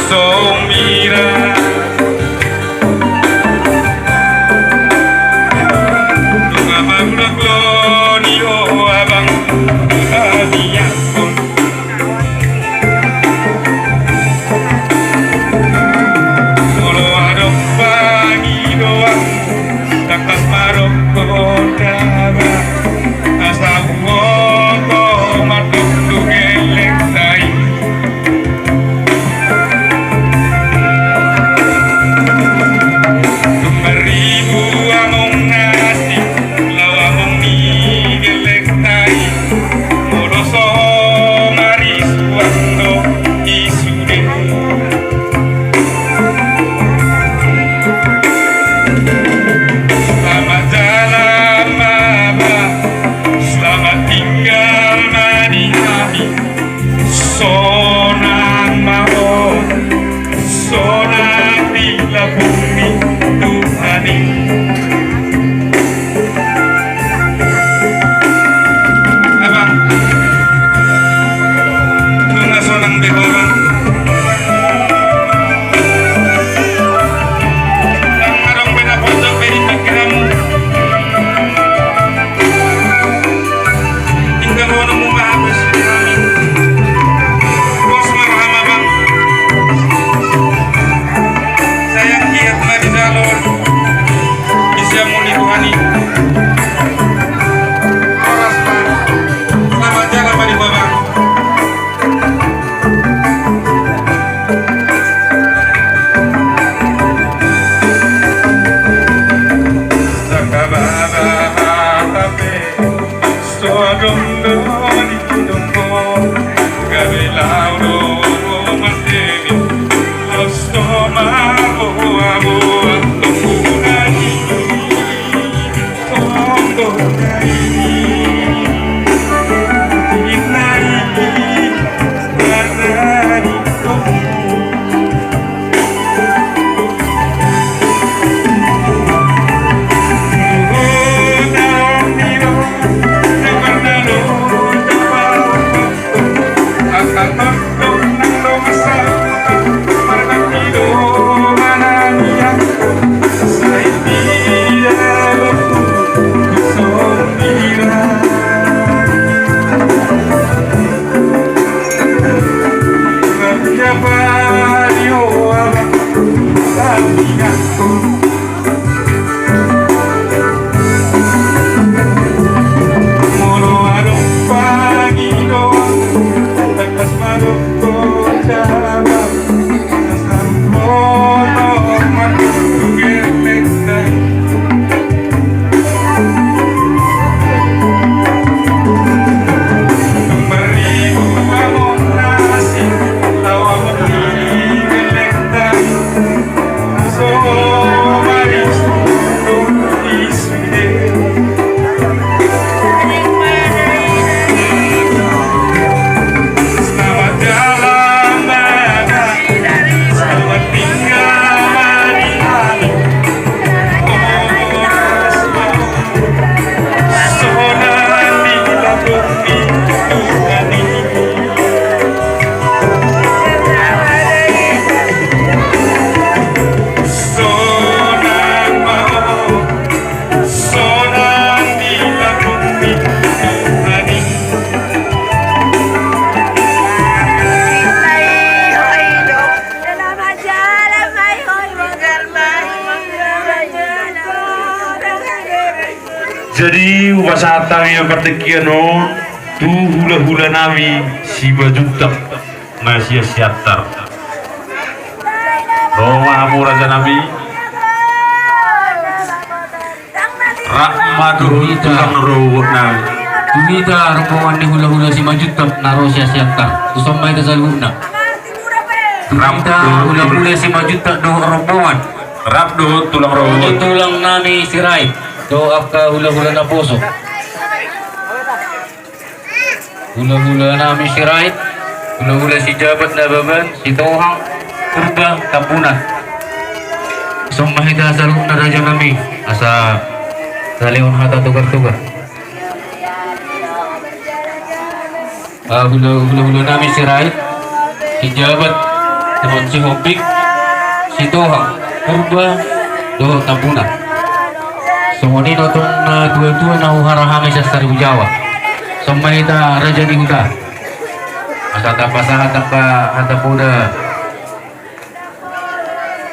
Somira Lunga magula glonio abang Adiakon Molo adok pagi doang Takas marok kodaba Asa buoto matok dugelek tai Jadi wasatang yang pertekiano tu hula-hula nami si bajutak masih siatar Roma raja nami Rahmadu tulang rawat nami Tumita rombongan ni hula-hula si majutak naro siatar tu sampai tersaluna Tumita hula-hula si majutak do rombongan Rabdo tulang rawat tulang nami sirai doa ka hula-hula na puso hula-hula nami sirait hula-hula si jabat na baban si tohang kurba tampunan sumahita sa loob na radyo nami asa salion hata tugar-tugar hula-hula nami sirait si jabat Teman si Hopik, si Doha, Purba, Doha Tampuna. Semua ini nonton dua-dua nahu harahame sa Sari Jawa. Semua itu Raja di Huda. Masa tak pasah tak muda